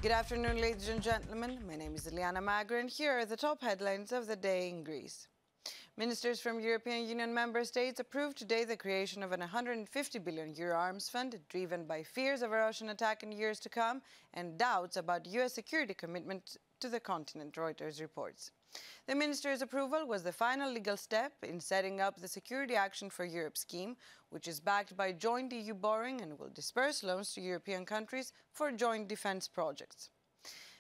Good afternoon, ladies and gentlemen. My name is Eliana Magra, and here are the top headlines of the day in Greece. Ministers from European Union member states approved today the creation of an €150 billion arms fund, driven by fears of a Russian attack in years to come and doubts about US security commitment to the continent, Reuters reports. The minister's approval was the final legal step in setting up the Security Action for Europe scheme, which is backed by joint EU borrowing and will disperse loans to European countries for joint defense projects.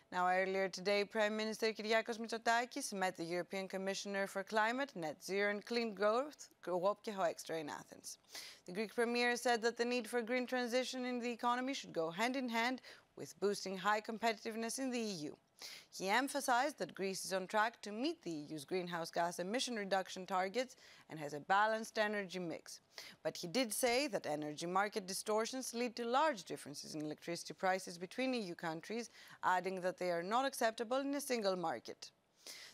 Now, earlier today, Prime Minister Kyriakos Mitsotakis met the European Commissioner for Climate, Net Zero and Clean Growth, SKAI.gr, in Athens. The Greek Premier said that the need for green transition in the economy should go hand in hand with boosting high competitiveness in the EU. He emphasized that Greece is on track to meet the EU's greenhouse gas emission reduction targets and has a balanced energy mix. But he did say that energy market distortions lead to large differences in electricity prices between EU countries, adding that they are not acceptable in a single market.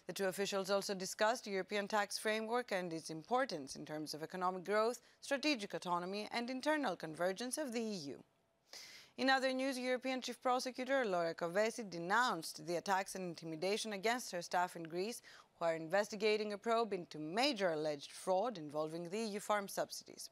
The two officials also discussed the European tax framework and its importance in terms of economic growth, strategic autonomy and internal convergence of the EU. In other news, European Chief Prosecutor Laura Kövesi denounced the attacks and intimidation against her staff in Greece, who are investigating a probe into major alleged fraud involving the EU farm subsidies.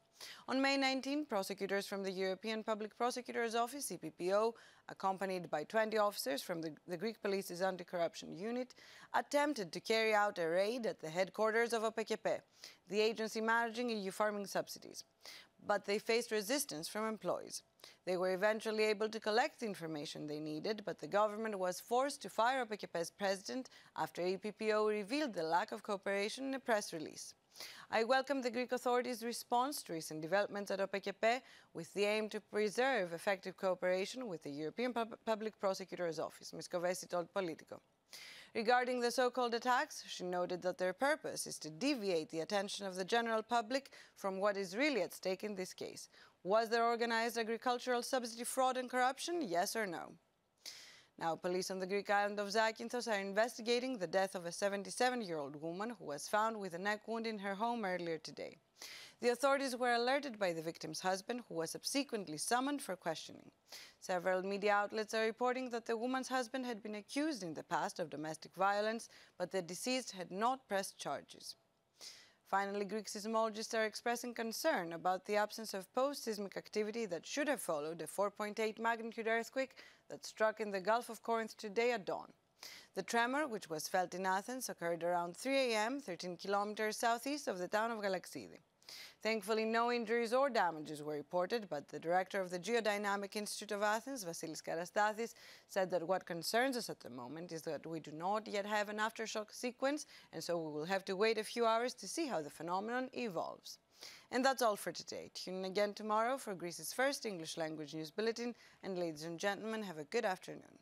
On May 19, prosecutors from the European Public Prosecutor's Office, EPPO, accompanied by 20 officers from the Greek Police's Anti-Corruption Unit, attempted to carry out a raid at the headquarters of OPEKP, the agency managing EU farming subsidies. But they faced resistance from employees. They were eventually able to collect the information they needed, but the government was forced to fire OPEKP's president after EPPO revealed the lack of cooperation in a press release. I welcome the Greek authorities' response to recent developments at OPEKP with the aim to preserve effective cooperation with the European Public Prosecutor's Office, Ms. Kövesi told Politico. Regarding the so-called attacks, she noted that their purpose is to deviate the attention of the general public from what is really at stake in this case. Was there organized agricultural subsidy fraud and corruption? Yes or no? Now, police on the Greek island of Zakynthos are investigating the death of a 77-year-old woman who was found with a neck wound in her home earlier today. The authorities were alerted by the victim's husband, who was subsequently summoned for questioning. Several media outlets are reporting that the woman's husband had been accused in the past of domestic violence, but the deceased had not pressed charges. Finally, Greek seismologists are expressing concern about the absence of post-seismic activity that should have followed a 4.8 magnitude earthquake that struck in the Gulf of Corinth today at dawn. The tremor, which was felt in Athens, occurred around 3 a.m., 13 kilometers southeast of the town of Galaxidi. Thankfully, no injuries or damages were reported, but the director of the Geodynamic Institute of Athens, Vasilis Karastathis, said that what concerns us at the moment is that we do not yet have an aftershock sequence, and so we will have to wait a few hours to see how the phenomenon evolves. And that's all for today. Tune in again tomorrow for Greece's first English language news bulletin, and ladies and gentlemen, have a good afternoon.